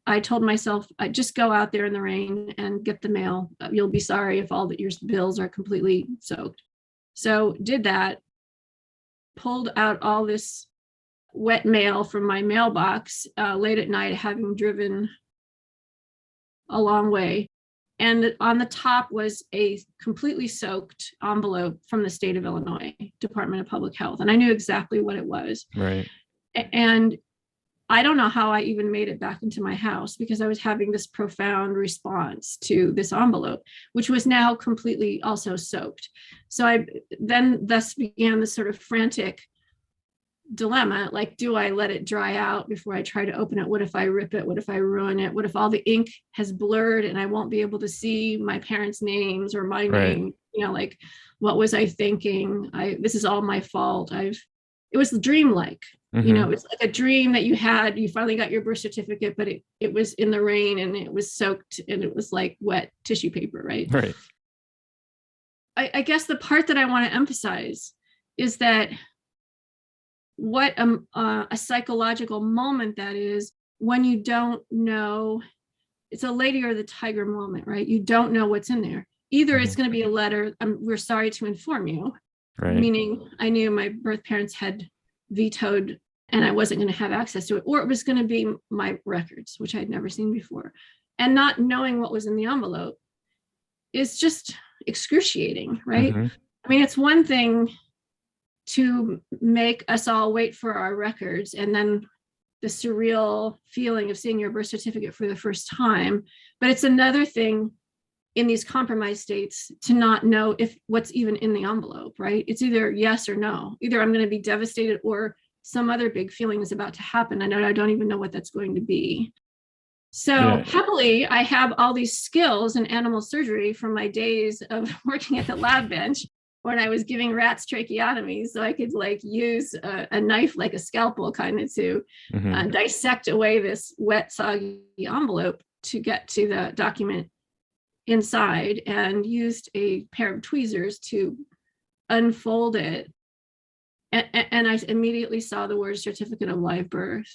Speaker 2: I told myself, I just go out there in the rain and get the mail. You'll be sorry if all your bills are completely soaked. So did that, pulled out all this wet mail from my mailbox late at night, having driven a long way. And on the top was a completely soaked envelope from the state of Illinois Department of Public Health. And I knew exactly what it was.
Speaker 1: Right.
Speaker 2: And I don't know how I even made it back into my house, because I was having this profound response to this envelope, which was now completely also soaked. So I then thus began this sort of frantic dilemma, like, do I let it dry out before I try to open it? What if I rip it? What if I ruin it? What if all the ink has blurred and I won't be able to see my parents' names or my name? What was I thinking? This is all my fault. It was dreamlike. It was like a dream that you finally got your birth certificate, but it was in the rain and it was soaked and it was like wet tissue paper, right?
Speaker 1: Right.
Speaker 2: I guess the part that I want to emphasize is that what a psychological moment that is, when you don't know. It's a lady or the tiger moment, right? You don't know what's in there. Either it's going to be a letter, we're sorry to inform you,
Speaker 1: right,
Speaker 2: meaning I knew my birth parents had vetoed and I wasn't going to have access to it, or it was going to be my records, which I'd never seen before. And not knowing what was in the envelope is just excruciating, right? I mean, it's one thing to make us all wait for our records and then the surreal feeling of seeing your birth certificate for the first time. But it's another thing in these compromised states to not know if what's even in the envelope, right? It's either yes or no. Either I'm going to be devastated or some other big feeling is about to happen. And I don't even know what that's going to be. So happily, I have all these skills in animal surgery from my days of working at the lab bench. when I was giving rats tracheotomies, so I could like use a knife, like a scalpel, kind of to dissect away this wet, soggy envelope to get to the document inside, and used a pair of tweezers to unfold it. And I immediately saw the word certificate of live birth.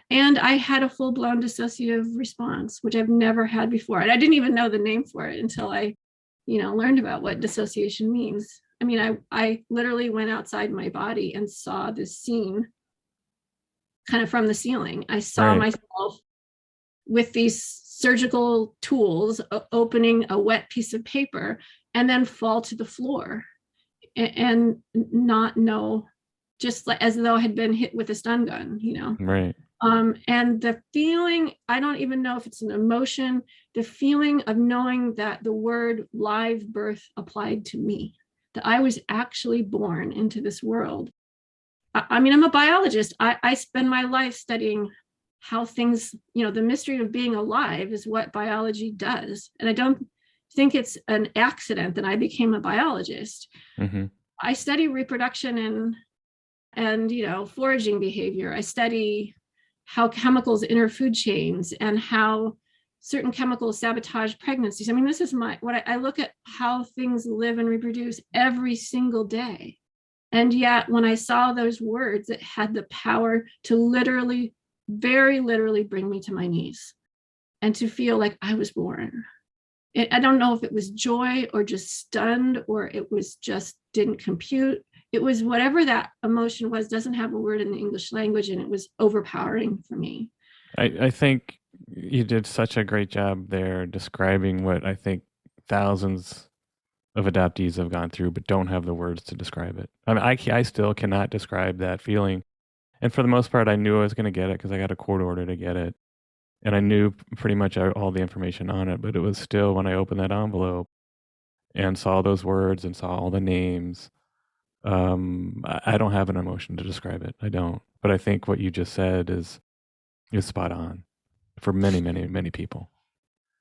Speaker 2: And I had a full-blown dissociative response, which I've never had before. And I didn't even know the name for it until I, learned about what dissociation means. I mean, I literally went outside my body and saw this scene kind of from the ceiling. I saw myself with these surgical tools opening a wet piece of paper and then fall to the floor and not know, just like as though I had been hit with a stun gun,
Speaker 1: Right.
Speaker 2: And the feeling, I don't even know if it's an emotion, the feeling of knowing that the word live birth applied to me, that I was actually born into this world. I mean, I'm a biologist. I spend my life studying how things, the mystery of being alive is what biology does. And I don't think it's an accident that I became a biologist. I study reproduction and foraging behavior. I study how chemicals enter food chains and how certain chemicals sabotage pregnancies. I mean, this is I look at how things live and reproduce every single day. And yet when I saw those words, it had the power to literally, very literally bring me to my knees and to feel like I was born. I don't know if it was joy or just stunned, or it was just didn't compute. It was whatever that emotion was, doesn't have a word in the English language, and it was overpowering for me.
Speaker 1: I think you did such a great job there describing what I think thousands of adoptees have gone through, but don't have the words to describe it. I mean, I still cannot describe that feeling. And for the most part, I knew I was going to get it because I got a court order to get it. And I knew pretty much all the information on it, but it was still, when I opened that envelope and saw those words and saw all the names, I don't have an emotion to describe it. I don't. But I think what you just said is spot on for many, many, many people.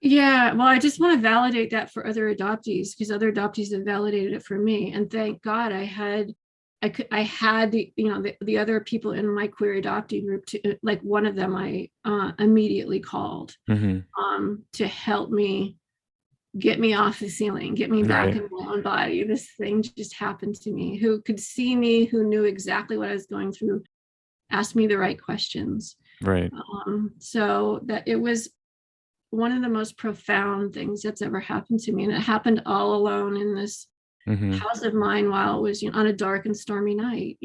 Speaker 2: Yeah, well, I just want to validate that for other adoptees, because other adoptees have validated it for me. And thank God I had the other people in my queer adoptee group, to like one of them I immediately called to help me get me off the ceiling, get me back in my own body. This thing just happened to me, who could see me, who knew exactly what I was going through, asked me the right questions.
Speaker 1: Right.
Speaker 2: So that it was one of the most profound things that's ever happened to me. And it happened all alone in this house of mine while it was on a dark and stormy night,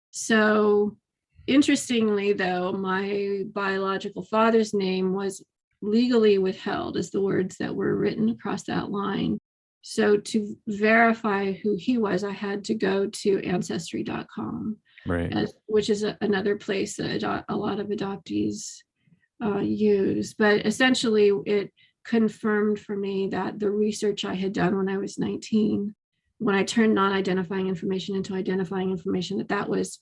Speaker 2: So interestingly, though, my biological father's name was legally withheld as the words that were written across that line. So to verify who he was, I had to go to ancestry.com, which is another place that a lot of adoptees use. But essentially, it confirmed for me that the research I had done when I was 19, when I turned non-identifying information into identifying information, that was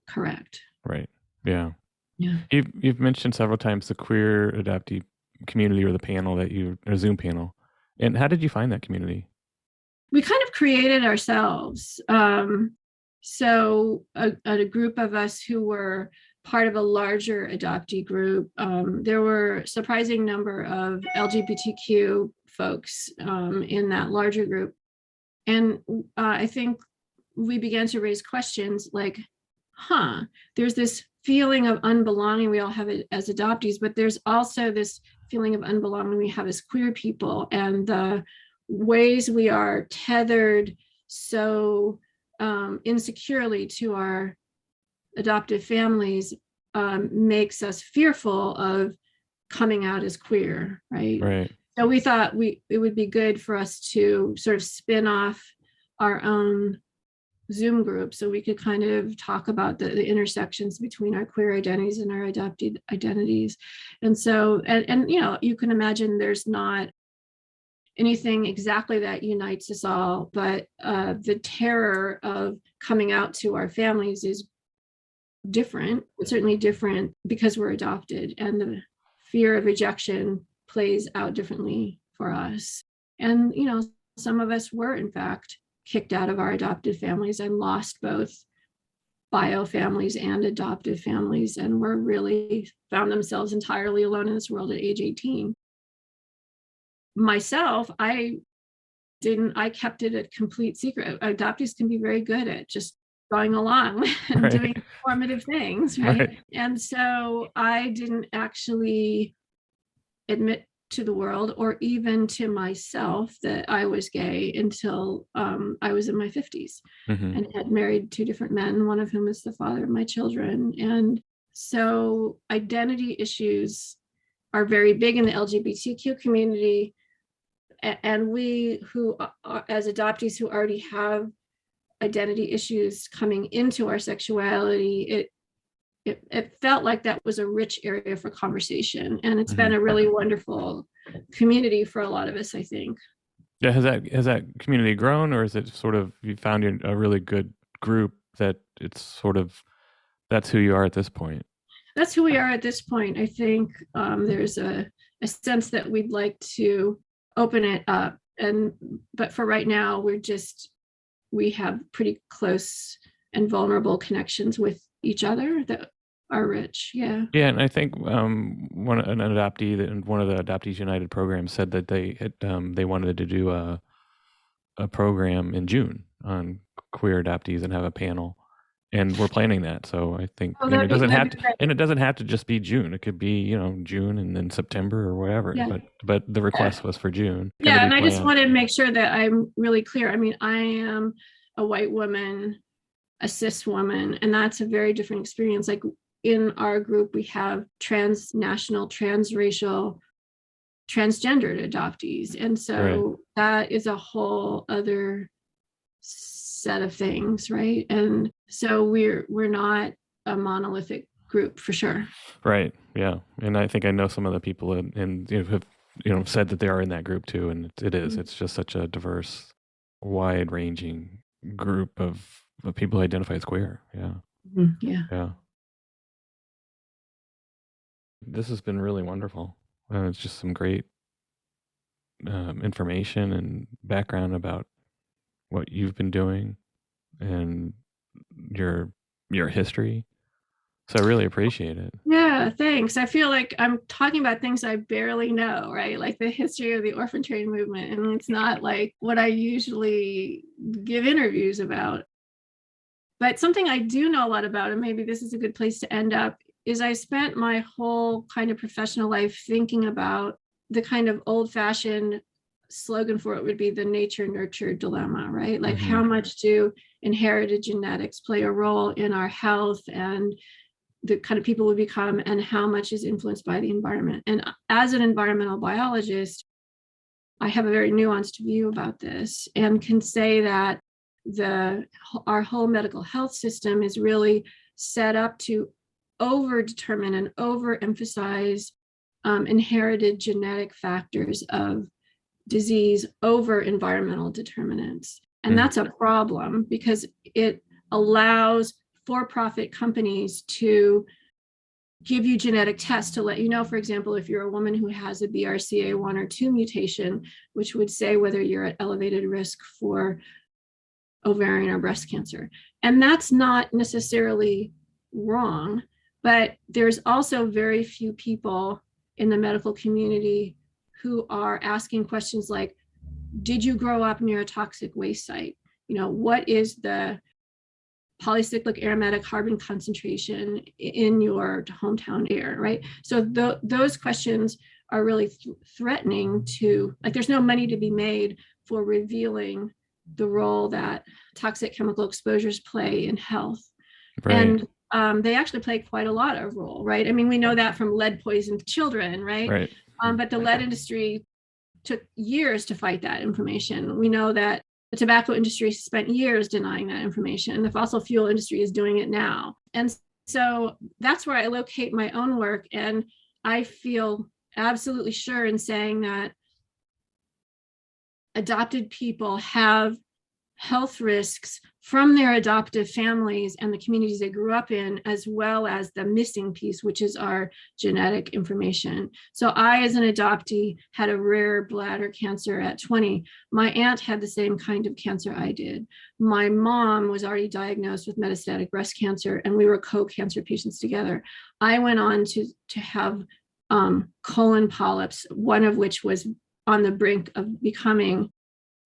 Speaker 2: correct.
Speaker 1: Right. Yeah.
Speaker 2: Yeah.
Speaker 1: You've mentioned several times the queer adoptee community, or the panel or Zoom panel. And how did you find that community?
Speaker 2: We kind of created ourselves. So a group of us who were part of a larger adoptee group, there were a surprising number of LGBTQ folks in that larger group. And I think we began to raise questions like, there's this feeling of unbelonging we all have as adoptees, but there's also this feeling of unbelonging we have as queer people, and the ways we are tethered so insecurely to our adoptive families makes us fearful of coming out as queer, right? So we thought it would be good for us to sort of spin off our own Zoom group so we could kind of talk about the intersections between our queer identities and our adopted identities. And so, and you can imagine there's not anything exactly that unites us all, but the terror of coming out to our families is different. It's certainly different because we're adopted, and the fear of rejection plays out differently for us. And some of us were, in fact, kicked out of our adopted families and lost both bio families and adoptive families, and were really found themselves entirely alone in this world at age 18. Myself, I kept it a complete secret. Adoptees can be very good at just going along and
Speaker 1: Right.
Speaker 2: doing formative things, right?
Speaker 1: Right.
Speaker 2: And so I didn't actually admit to the world or even to myself that I was gay until I was in my 50s
Speaker 1: Mm-hmm.
Speaker 2: and had married two different men, one of whom is the father of my children. And so identity issues are very big in the LGBTQ community. And we who are, as adoptees who already have identity issues coming into our sexuality, it felt like that was a rich area for conversation. And it's been a really wonderful community for a lot of us, I think.
Speaker 1: Yeah, has that community grown, or is it sort of you found a really good group that it's sort of that's who you are at this point?
Speaker 2: That's who we are at this point. I think there's a sense that we'd like to open it up, but for right now, we have pretty close and vulnerable connections with each other that are rich. Yeah.
Speaker 1: Yeah, and I think an adoptee in one of the Adoptees United programs said that they wanted to do a program in June on queer adoptees and have a panel, and we're planning that. So I think it doesn't have to just be June. It could be June and then September or whatever.
Speaker 2: Yeah.
Speaker 1: But the request was for June.
Speaker 2: Yeah, and I just want to make sure that I'm really clear. I mean, I am a white woman, a cis woman, and that's a very different experience. Like in our group, we have transnational, transracial, transgendered adoptees. And so that is a whole other set of things, right? And so we're not a monolithic group for sure.
Speaker 1: Right. Yeah. And I think I know some of the people and have said that they are in that group too. And it is. Mm-hmm. It's just such a diverse, wide ranging group of people who identify as queer. Yeah.
Speaker 2: Mm-hmm. Yeah.
Speaker 1: Yeah. This has been really wonderful. It's just some great information and background about what you've been doing and your history. So I really appreciate it.
Speaker 2: Yeah, thanks. I feel like I'm talking about things I barely know, right? Like the history of the orphan trade movement. And it's not like what I usually give interviews about. But something I do know a lot about, and maybe this is a good place to end up, is I spent my whole kind of professional life thinking about the kind of old-fashioned slogan for it would be the nature-nurture dilemma, right? Like how much do inherited genetics play a role in our health and the kind of people we become, and how much is influenced by the environment. And as an environmental biologist, I have a very nuanced view about this and can say that our whole medical health system is really set up to over-determine and overemphasize inherited genetic factors of disease over environmental determinants. And that's a problem because it allows for-profit companies to give you genetic tests to let you know, for example, if you're a woman who has a BRCA1 or 2 mutation, which would say whether you're at elevated risk for ovarian or breast cancer. And that's not necessarily wrong, but there's also very few people in the medical community who are asking questions like, did you grow up near a toxic waste site? What is the polycyclic aromatic carbon concentration in your hometown air, right? So those questions are really threatening to, like, there's no money to be made for revealing the role that toxic chemical exposures play in health. Right. And they actually play quite a lot of role, right? I mean, we know that from lead poisoned children, right? But the lead industry took years to fight that information. We know that the tobacco industry spent years denying that information. The fossil fuel industry is doing it now. And so that's where I locate my own work. And I feel absolutely sure in saying that adopted people have health risks from their adoptive families and the communities they grew up in, as well as the missing piece, which is our genetic information. So I, as an adoptee, had a rare bladder cancer at 20. My aunt had the same kind of cancer I did. My mom was already diagnosed with metastatic breast cancer, and we were co-cancer patients together. I went on to have colon polyps, one of which was on the brink of becoming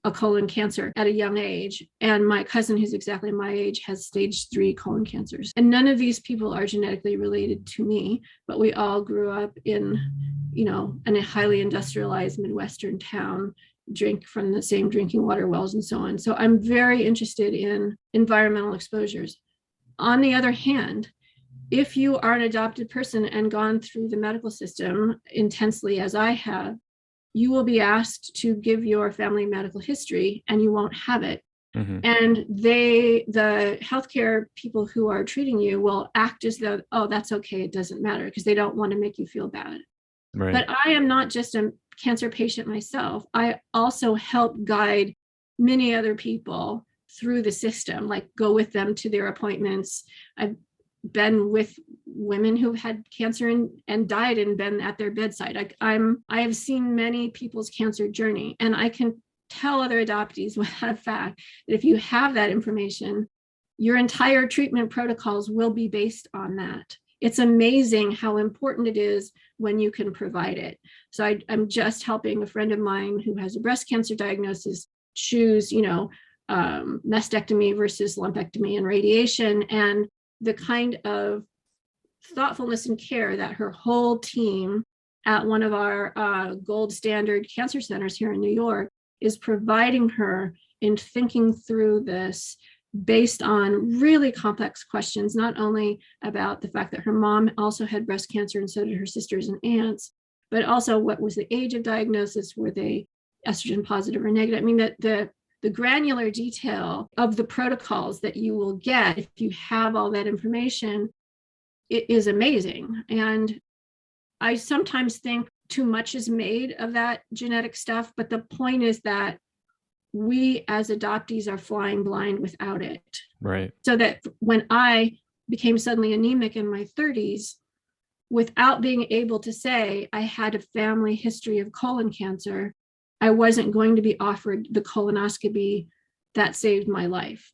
Speaker 2: a colon cancer at a young age. And my cousin, who's exactly my age, has stage 3 colon cancers. And none of these people are genetically related to me, but we all grew up in a highly industrialized Midwestern town, drink from the same drinking water wells and so on. So I'm very interested in environmental exposures. On the other hand, if you are an adopted person and gone through the medical system intensely as I have, you will be asked to give your family medical history and you won't have it. Mm-hmm. And the healthcare people who are treating you will act as though, oh, that's okay, it doesn't matter, because they don't want to make you feel bad. Right. But I am not just a cancer patient myself. I also help guide many other people through the system, like go with them to their appointments. I've been with women who've had cancer and died and been at their bedside. I have seen many people's cancer journey, and I can tell other adoptees without a fact that if you have that information, your entire treatment protocols will be based on that. It's amazing how important it is when you can provide it. So I'm just helping a friend of mine who has a breast cancer diagnosis choose, mastectomy versus lumpectomy and radiation, and the kind of thoughtfulness and care that her whole team at one of our gold standard cancer centers here in New York is providing her in thinking through this based on really complex questions, not only about the fact that her mom also had breast cancer and so did her sisters and aunts, but also what was the age of diagnosis, were they estrogen positive or negative? I mean, that the granular detail of the protocols that you will get if you have all that information, it is amazing. And I sometimes think too much is made of that genetic stuff, but the point is that we as adoptees are flying blind without it.
Speaker 1: Right.
Speaker 2: So that when I became suddenly anemic in my 30s, without being able to say I had a family history of colon cancer, I wasn't going to be offered the colonoscopy that saved my life.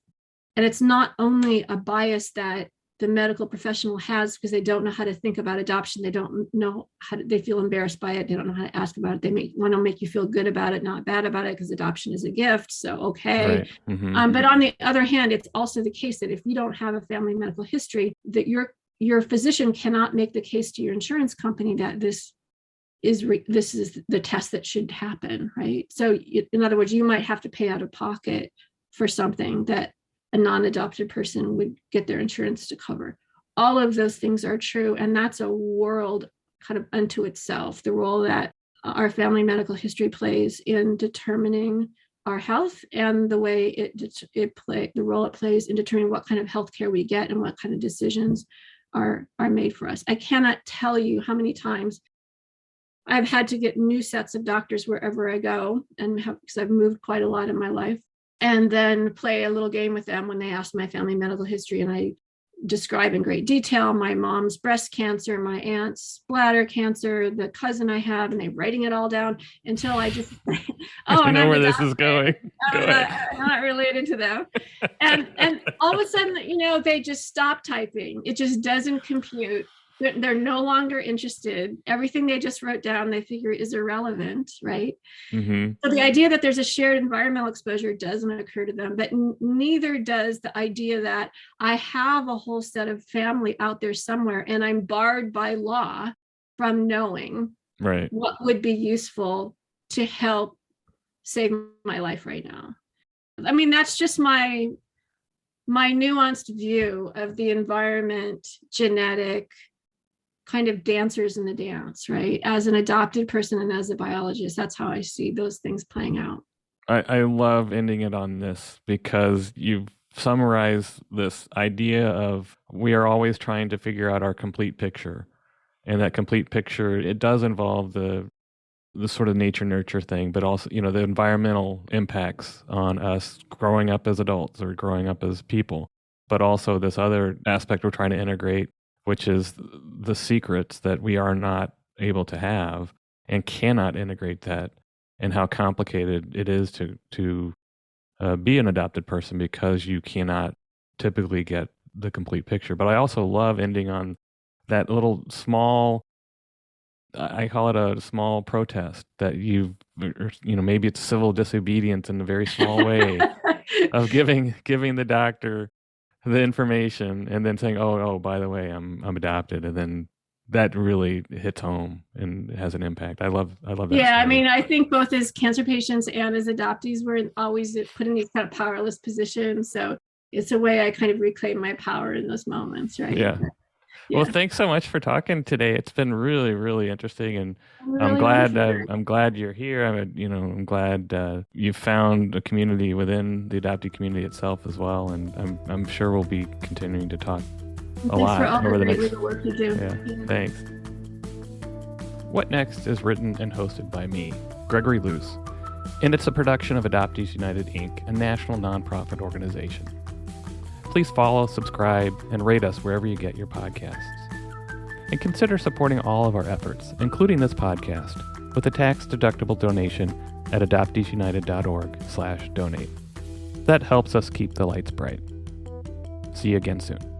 Speaker 2: And it's not only a bias that the medical professional has because they don't know how to think about adoption. They don't know they feel embarrassed by it. They don't know how to ask about it. They want to make you feel good about it, not bad about it, because adoption is a gift. So, okay. Right. Mm-hmm. But on the other hand, it's also the case that if you don't have a family medical history, that your physician cannot make the case to your insurance company that this is the test that should happen, right? So in other words, you might have to pay out of pocket for something that a non-adopted person would get their insurance to cover. All of those things are true, and that's a world kind of unto itself, the role that our family medical history plays in determining our health, and the way the role it plays in determining what kind of healthcare we get and what kind of decisions are made for us. I cannot tell you how many times I've had to get new sets of doctors wherever I go, and because I've moved quite a lot in my life, and then play a little game with them when they ask my family medical history, and I describe in great detail my mom's breast cancer, my aunt's bladder cancer, the cousin I have, and they're writing it all down until I just,
Speaker 1: I know where this is going.
Speaker 2: I'm not related to them. And all of a sudden, they just stop typing. It just doesn't compute. They're no longer interested. Everything they just wrote down, they figure is irrelevant, right? Mm-hmm. So the idea that there's a shared environmental exposure doesn't occur to them, but neither does the idea that I have a whole set of family out there somewhere and I'm barred by law from knowing what would be useful to help save my life right now. I mean, that's just my nuanced view of the environment, genetic, kind of dancers in the dance, right? As an adopted person and as a biologist, that's how I see those things playing out.
Speaker 1: I love ending it on this because you've summarized this idea of we are always trying to figure out our complete picture. And that complete picture, it does involve the the sort of nature nurture thing, but also, the environmental impacts on us growing up as adults or growing up as people, but also this other aspect we're trying to integrate, which is the secrets that we are not able to have and cannot integrate that, and how complicated it is to be an adopted person because you cannot typically get the complete picture. But I also love ending on that little small, I call it a small protest that maybe it's civil disobedience in a very small way of giving the doctor the information and then saying, oh, by the way, I'm adopted. And then that really hits home and has an impact. I love that.
Speaker 2: Yeah.
Speaker 1: Story.
Speaker 2: I mean, I think both as cancer patients and as adoptees, we're always put in these kind of powerless positions. So it's a way I kind of reclaim my power in those moments, right?
Speaker 1: Yeah. Yeah. Well, thanks so much for talking today. It's been really, really interesting, and I'm glad you're here. I'm glad you found a community within the adoptee community itself as well, and I'm sure we'll be continuing to talk a lot over the next
Speaker 2: work you do.
Speaker 1: Yeah. Thanks. What Next is written and hosted by me, Gregory Luce, and it's a production of Adoptees United, Inc., a national nonprofit organization. Please follow, subscribe, and rate us wherever you get your podcasts. And consider supporting all of our efforts, including this podcast, with a tax-deductible donation at adopteesunited.org/donate. That helps us keep the lights bright. See you again soon.